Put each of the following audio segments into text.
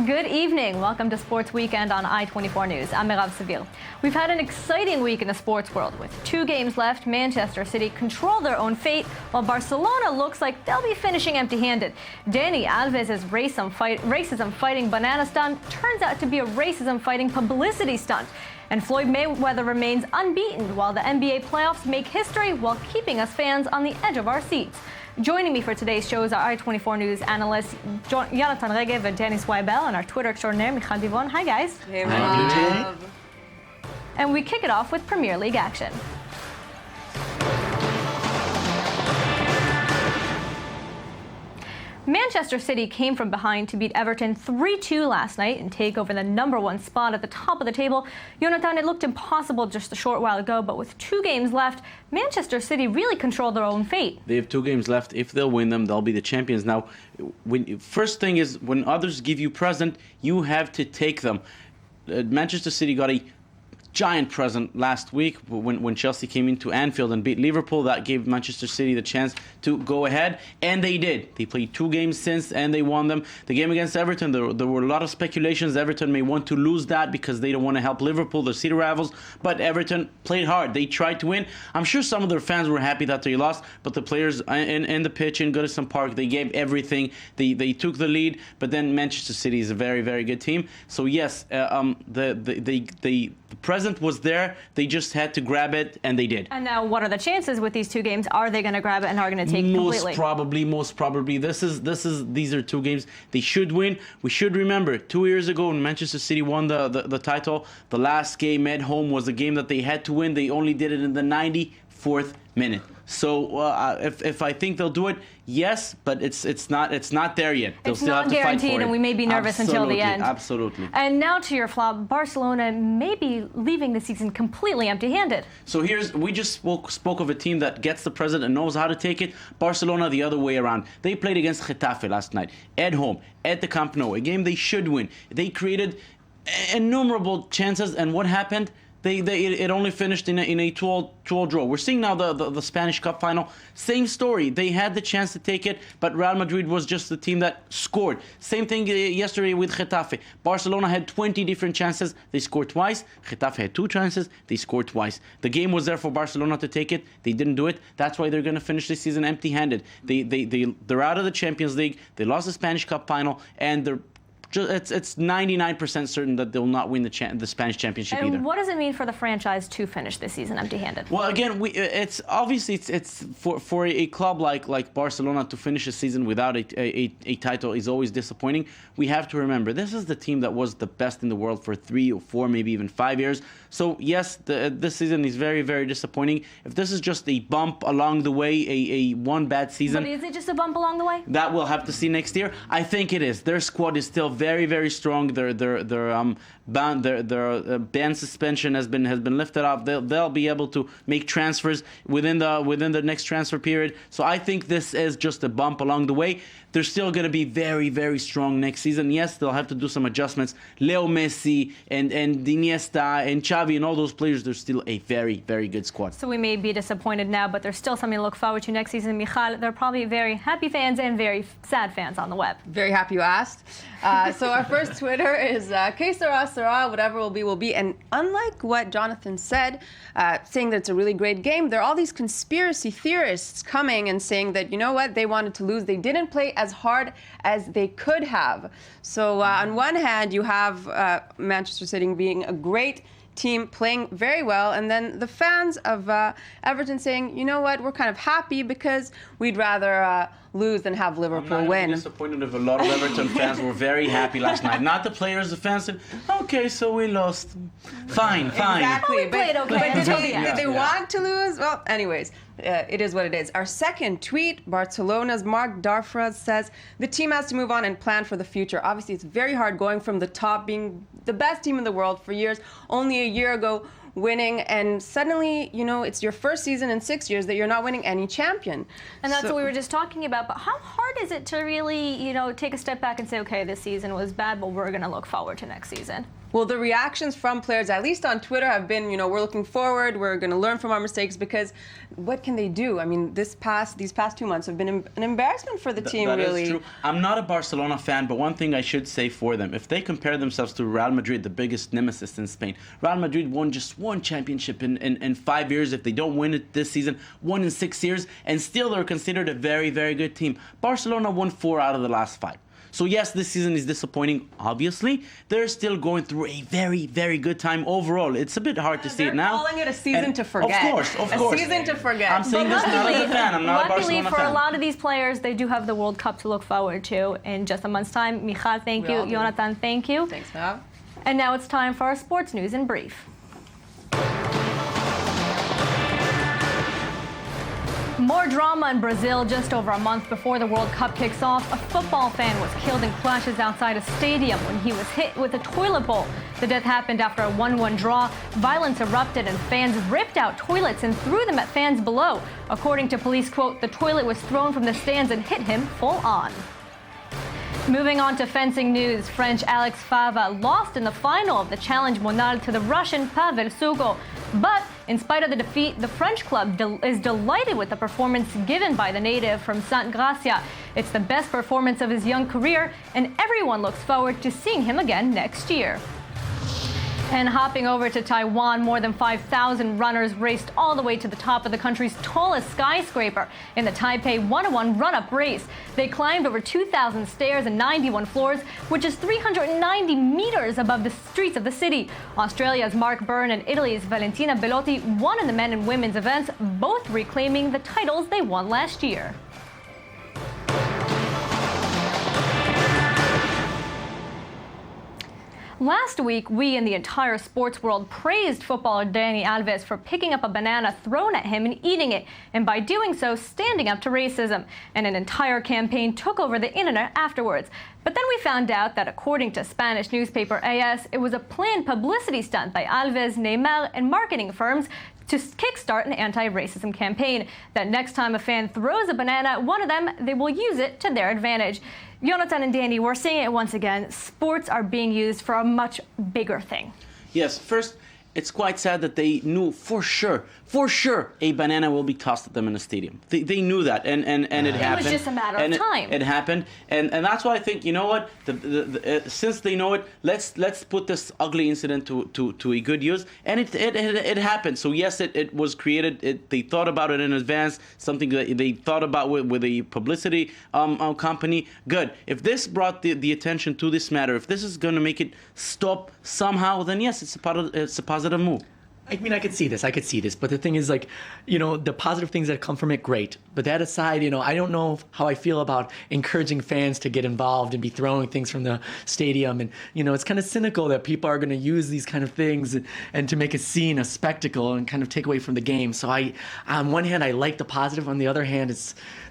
Good evening. Welcome to Sports Weekend on I-24 News. I'm Merav Seville. We've had an exciting week in the sports world. With 2 games left, Manchester City control their own fate, while Barcelona looks like they'll be finishing empty-handed. Dani Alves' racism-fighting banana stunt turns out to be a racism-fighting publicity stunt. And Floyd Mayweather remains unbeaten while the NBA playoffs make history while keeping us fans on the edge of our seats. Joining me for today's show is our I-24 News analysts Jonathan Regev and Dennis Weibel, and our Twitter extraordinaire Michal Divon. Hi guys. Hey, Hi. And we kick it off with Premier League action. Manchester City came from behind to beat Everton 3-2 last night and take over the #1 spot at the top of the table. Jonathan, it looked impossible just a short while ago, but with 2 games left, Manchester City really control their own fate. They have 2 games left. If they'll win them, they'll be the champions. Now, first thing is, when others give you present, you have to take them. Manchester City got a giant present last week when Chelsea came into Anfield and beat Liverpool. That gave Manchester City the chance to go ahead, and they did. They played 2 games since, and they won them. The game against Everton, there were a lot of speculations. Everton may want to lose that because they don't want to help Liverpool, the City rivals, but Everton played hard. They tried to win. I'm sure some of their fans were happy that they lost, but the players in the pitch in Goodison Park, they gave everything. They took the lead, but then Manchester City is a very, very good team. So yes, the present was there. They just had to grab it, and they did. And now, what are the chances with these 2 games? Are they going to grab it and are going to take it completely? Most probably. These are 2 games they should win. We should remember 2 years ago when Manchester City won the title, the last game at home was a game that they had to win. They only did it in the 94th minute. So if I think they'll do it, yes, but it's not there yet. They'll still have to fight for it. It's not guaranteed, and we may be nervous until the end. Absolutely. And now to your flop, Barcelona may be leaving the season completely empty-handed. So we just spoke of a team that gets the present and knows how to take it. Barcelona the other way around. They played against Getafe last night at home at the Camp Nou, a game they should win. They created innumerable chances, and what happened? It only finished in a 2-2 draw. We're seeing now the Spanish Cup final. Same story. They had the chance to take it, but Real Madrid was just the team that scored. Same thing yesterday with Getafe. Barcelona had 20 different chances. They scored twice. Getafe had 2 chances. They scored twice. The game was there for Barcelona to take it. They didn't do it. That's why they're going to finish this season empty-handed. They're out of the Champions League. They lost the Spanish Cup final, and it's 99% certain that they'll not win the Spanish championship either. And what does it mean for the franchise to finish this season empty-handed? Well, again, it's obviously it's for a club like Barcelona to finish a season without a title is always disappointing. We have to remember this is the team that was the best in the world for 3 or 4, maybe even 5 years. So yes, this season is very, very disappointing. If this is just a bump along the way, a one bad season, but is it just a bump along the way? That we'll have to see next year. I think it is. Their squad is still very, very strong. Their ban suspension has been lifted off. They'll be able to make transfers within the next transfer period. So I think this is just a bump along the way. They're still going to be very, very strong next season. Yes, they'll have to do some adjustments. Leo Messi and Iniesta and Xavi and all those players, they're still a very, very good squad. So we may be disappointed now, but there's still something to look forward to next season. Michal, there are probably very happy fans and very sad fans on the web. Very happy you asked. So our first Twitter is Que sera, sera, whatever will be. And unlike what Jonathan said, saying that it's a really great game, there are all these conspiracy theorists coming and saying that, you know what, they wanted to lose. They didn't play as hard as they could have. So on one hand, you have Manchester City being a great team playing very well, and then the fans of Everton saying, you know what, we're kind of happy because we'd rather lose than have Liverpool win. I'm disappointed if a lot of Everton fans were very happy last night. Not the players, the fans said, okay, so we lost. Fine. Exactly. We played okay. But did they want to lose? Well, anyways, it is what it is. Our second tweet, Barcelona's Mark Darfra says, the team has to move on and plan for the future. Obviously, it's very hard going from the top, being the best team in the world for years, only a year ago winning, and suddenly, you know, it's your first season in 6 years that you're not winning any champion. And that's what we were just talking about. But how hard is it to really, take a step back and say, okay, this season was bad, but we're going to look forward to next season? Well, the reactions from players, at least on Twitter, have been, we're looking forward, we're going to learn from our mistakes, because what can they do? I mean, these past 2 months have been an embarrassment for the team, really. That is true. I'm not a Barcelona fan, but one thing I should say for them, if they compare themselves to Real Madrid, the biggest nemesis in Spain, Real Madrid won just one championship in 5 years. If they don't win it this season, 1 in 6 years, and still they're considered a very, very good team. Barcelona won 4 out of the last 5. So yes, this season is disappointing, obviously. They're still going through a very, very good time overall. It's a bit hard to see it now. They're calling it a season to forget. Of course. A season to forget. I'm saying this not as a fan. I'm not a Barcelona fan. Luckily for a lot of these players, they do have the World Cup to look forward to in just a month's time. Michal, thank you. Jonathan, thank you. Thanks, Mav. And now it's time for our sports news in brief. More drama in Brazil just over a month before the World Cup kicks off. A football fan was killed in clashes outside a stadium when he was hit with a toilet bowl. The death happened after a 1-1 draw. Violence erupted and fans ripped out toilets and threw them at fans below. According to police, quote, the toilet was thrown from the stands and hit him full on. Moving on to fencing news, French Alex Fava lost in the final of the Challenge Mondial to the Russian Pavel Sugo. But in spite of the defeat, the French club is delighted with the performance given by the native from Sainte Gracia. It's the best performance of his young career, and everyone looks forward to seeing him again next year. And hopping over to Taiwan, more than 5,000 runners raced all the way to the top of the country's tallest skyscraper in the Taipei 101 run-up race. They climbed over 2,000 stairs and 91 floors, which is 390 meters above the streets of the city. Australia's Mark Byrne and Italy's Valentina Bellotti won in the men and women's events, both reclaiming the titles they won last year. Last week, we in the entire sports world praised footballer Dani Alves for picking up a banana thrown at him and eating it, and by doing so, standing up to racism. And an entire campaign took over the internet afterwards. But then we found out that according to Spanish newspaper AS, it was a planned publicity stunt by Alves, Neymar, and marketing firms to kickstart an anti-racism campaign. That next time a fan throws a banana at one of them, they will use it to their advantage. Jonathan and Danny, we're seeing it once again. Sports are being used for a much bigger thing. Yes, first, it's quite sad that they knew for sure, a banana will be tossed at them in a stadium. They knew that, and it happened. It was just a matter of time. It happened, and that's why I think, you know what, since they know it, let's put this ugly incident to a good use, and it happened. So yes, it was created. They thought about it in advance, something that they thought about with a publicity company. Good. If this brought the attention to this matter, if this is going to make it stop somehow, then yes, it's a positive move. I mean, I could see this, but the thing is, like, the positive things that come from it, great. But that aside, I don't know how I feel about encouraging fans to get involved and be throwing things from the stadium. And, it's kind of cynical that people are going to use these kind of things and to make a scene, a spectacle, and kind of take away from the game. So on one hand, I like the positive. On the other hand,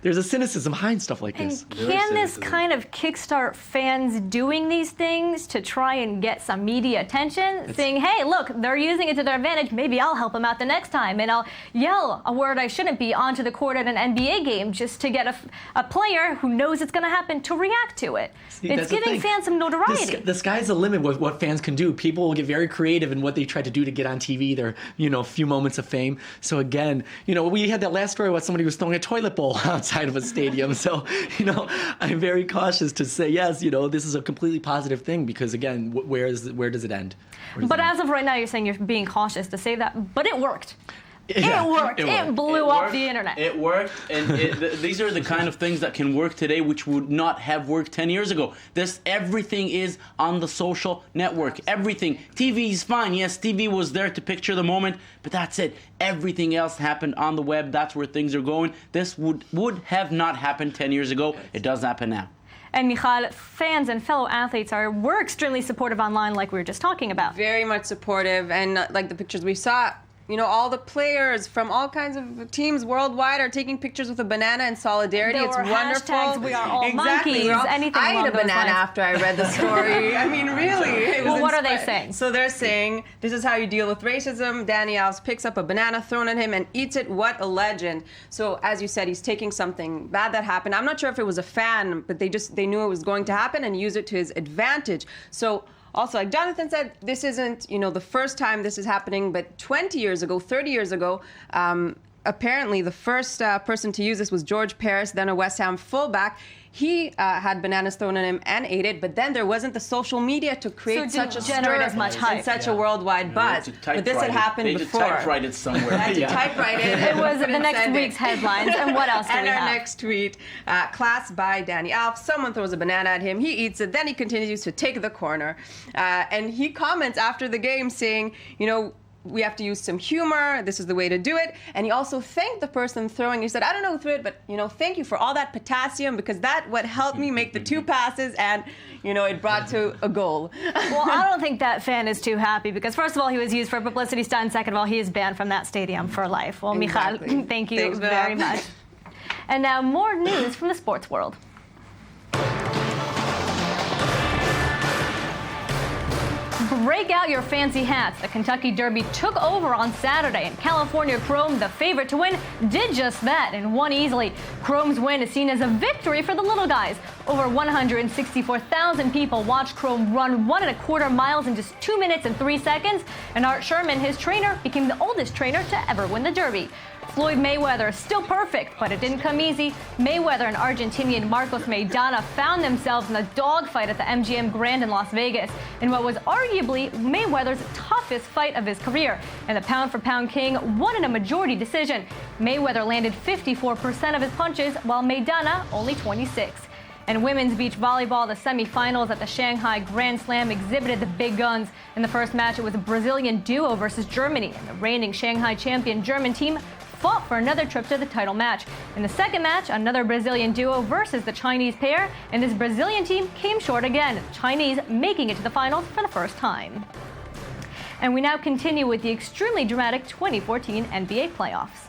there's a cynicism behind stuff like this. And can this kind of kickstart fans doing these things to try and get some media attention? Saying, hey, look, they're using it to their advantage. Maybe I'll help them out the next time, and I'll yell a word I shouldn't be onto the court at an NBA game just to get a player who knows it's going to happen to react to it. See, it's giving fans some notoriety. The sky's the limit with what fans can do. People will get very creative in what they try to do to get on TV, their few moments of fame. So again, we had that last story where somebody was throwing a toilet bowl outside of a stadium. So, I'm very cautious to say, yes, this is a completely positive thing, because again, where does it end? But as of right now, you're saying you're being cautious to say that, but it worked. Yeah, it worked. It blew up the internet. It worked, and these are the kind of things that can work today, which would not have worked 10 years ago. Everything is on the social network. Everything. TV is fine. Yes, TV was there to picture the moment, but that's it. Everything else happened on the web. That's where things are going. This would have not happened 10 years ago. It does happen now. And Michal, fans and fellow athletes were extremely supportive online, like we were just talking about. Very much supportive, and like the pictures we saw, all the players from all kinds of teams worldwide are taking pictures with a banana in solidarity. There it's were wonderful. Hashtags, we are all monkeys, anything I along ate a those banana lines. after I read the story. I mean, really. Well, what are they saying? So they're saying, this is how you deal with racism. Dani Alves picks up a banana thrown at him and eats it. What a legend. So as you said, he's taking something bad that happened. I'm not sure if it was a fan, but they knew it was going to happen and use it to his advantage. So Also, like Jonathan said, this isn't, the first time this is happening, but 20 years ago, 30 years ago, apparently the first person to use this was George Paris, then a West Ham fullback. He had bananas thrown at him and ate it, but then there wasn't the social media to create such a generate stir as much hype. and such a worldwide buzz. But this had happened before. They had to typewrite it somewhere. They had to typewrite it. It was the next week's headlines. And what else do and we our have? next tweet, class by Dani Alves. Someone throws a banana at him. He eats it. Then he continues to take the corner. And he comments after the game saying, we have to use some humor. This is the way to do it. And he also thanked the person throwing. He said, I don't know who threw it, but, thank you for all that potassium because that what helped me make the 2 passes and, it brought to a goal. Well, I don't think that fan is too happy because, first of all, he was used for a publicity stunt. And second of all, he is banned from that stadium for life. Well, Exactly. Michal, thank you Thanks, very Mel. much. And now more news from the sports world. Break out your fancy hats. The Kentucky Derby took over on Saturday, and California Chrome, the favorite to win, did just that and won easily. Chrome's win is seen as a victory for the little guys. Over 164,000 people watched Chrome run 1.25 miles in just 2 minutes and 3 seconds, and Art Sherman, his trainer, became the oldest trainer to ever win the Derby. Floyd Mayweather is still perfect, but it didn't come easy. Mayweather and Argentinian Marcos Maidana found themselves in a dogfight at the MGM Grand in Las Vegas in what was arguably Mayweather's toughest fight of his career. And the pound-for-pound king won in a majority decision. Mayweather landed 54% of his punches, while Maidana only 26%. And women's beach volleyball, the semifinals at the Shanghai Grand Slam exhibited the big guns. In the first match, it was a Brazilian duo versus Germany, and the reigning Shanghai champion German team fought for another trip to the title match. In the second match, another Brazilian duo versus the Chinese pair, and this Brazilian team came short again, the Chinese making it to the finals for the first time. And we now continue with the extremely dramatic 2014 NBA playoffs.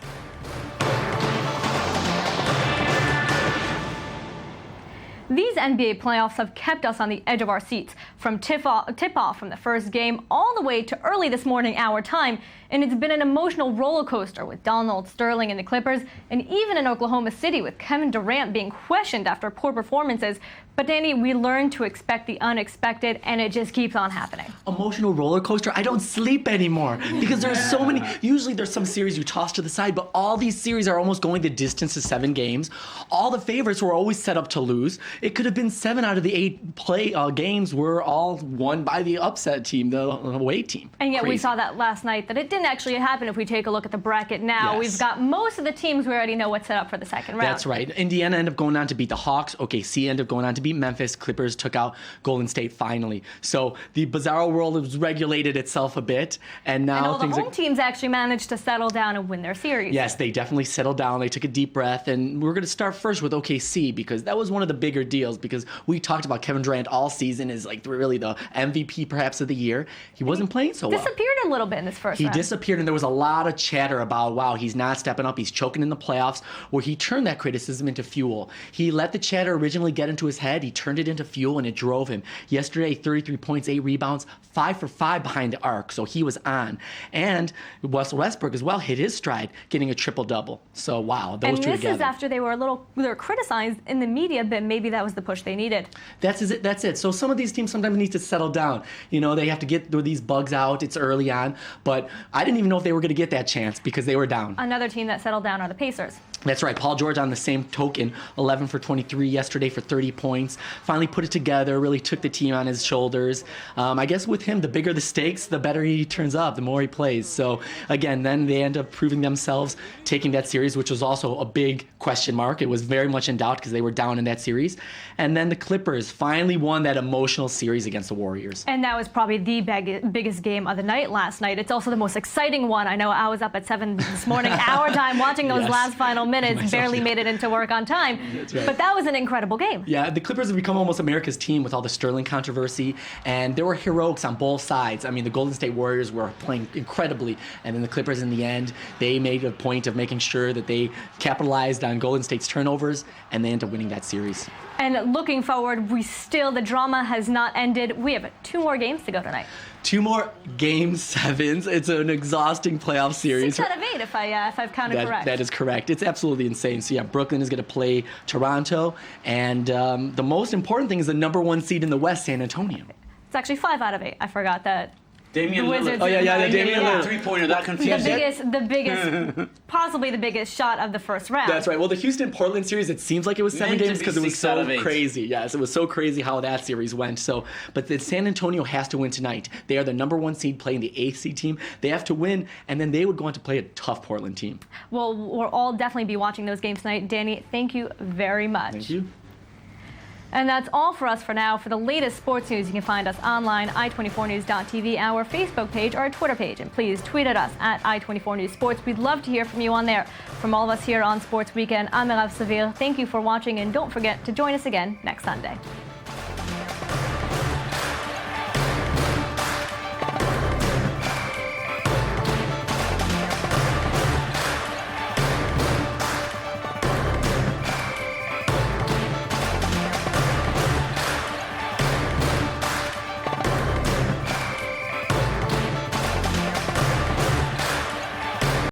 These NBA playoffs have kept us on the edge of our seats, from tip-off from the first game all the way to early this morning our time, and it's been an emotional roller coaster with Donald Sterling and the Clippers, and even in Oklahoma City with Kevin Durant being questioned after poor performances. But Dani, we learned to expect the unexpected, and it just keeps on happening. Emotional roller coaster. I don't sleep anymore because there's so many. Usually there's some series you toss to the side, but all these series are almost going the distance to 7 games. All the favorites were always set up to lose. It could have been 7 out of the 8 games were all won by the upset team, the away team. And yet we Crazy. saw that last night that it didn't actually happen. If we take a look at the bracket now, Yes. we've got most of the teams we already know what's set up for the second round. That's right. Indiana ended up going on to beat the Hawks. OKC ended up going on to beat Memphis. Clippers took out Golden State finally. So the bizarro world has regulated itself a bit, and now And all the things home are. teams actually managed to settle down and win their series. Yes, they definitely settled down. They took a deep breath, and we're going to start first with OKC because that was one of the bigger deals. Because we talked about Kevin Durant all season as like really the MVP perhaps of the year. He wasn't playing so well. Disappeared a little bit in this first He round. disappeared, and there was a lot of chatter about, wow, he's not stepping up. He's choking in the playoffs, where he turned that criticism into fuel. He let the chatter originally get into his head. He turned it into fuel, and it drove him. Yesterday, 33 points, 8 rebounds, 5 for 5 behind the arc, so he was on. And Russell Westbrook as well hit his stride, getting a triple-double. So, wow, those and two this together. is after they were criticized in the media, but maybe that was the push they needed. That's it. So some of these teams sometimes need to settle down. They have to get these bugs out. It's early on. But I didn't even know if they were going to get that chance because they were down. Another team that settled down are the Pacers. That's right. Paul George on the same token, 11 for 23 yesterday for 30 points. Finally put it together, really took the team on his shoulders. I guess with him, the bigger the stakes, the better he turns up, the more he plays. So again, then they end up proving themselves, taking that series, which was also a big question mark. It was very much in doubt because they were down in that series. And then the Clippers finally won that emotional series against the Warriors. And that was probably the biggest game of the night last night. It's also the most exciting one. I know I was up at 7 this morning, our time, watching those Yes. last final minutes, barely made it into work on time. That's right. But that was an incredible game. Yeah, the Clippers have become almost America's team with all the Sterling controversy, and there were heroics on both sides. I mean, the Golden State Warriors were playing incredibly, and then the Clippers in the end, they made a point of making sure that they capitalized on Golden State's turnovers, and they ended up winning that series. And looking forward, the drama has not ended. We have 2 more games to go tonight. 2 more Game 7s. It's an exhausting playoff series. 6 out of 8, if I've counted correct. That is correct. It's absolutely insane. So yeah, Brooklyn is going to play Toronto, and the most important thing is the number 1 seed in the West, San Antonio. It's actually 5 out of 8. I forgot that. Damian The Lillard. Wizards- Oh, yeah, Damian Lillard. Three-pointer, that confused you. The biggest, possibly the biggest shot of the first round. That's right. Well, the Houston-Portland series, it seems like it was 7 Meant to games be because it was 6 out so of 8. crazy. Yes, it was so crazy how that series went. So, but the San Antonio has to win tonight. They are the number 1 seed playing the 8th seed team. They have to win, and then they would go on to play a tough Portland team. Well, we'll all definitely be watching those games tonight. Danny, thank you very much. Thank you. And that's all for us for now. For the latest sports news, you can find us online, i24news.tv, our Facebook page, or our Twitter page. And please tweet at us at i24newssports. We'd love to hear from you on there. From all of us here on Sports Weekend, I'm Merav Savir. Thank you for watching, and don't forget to join us again next Sunday.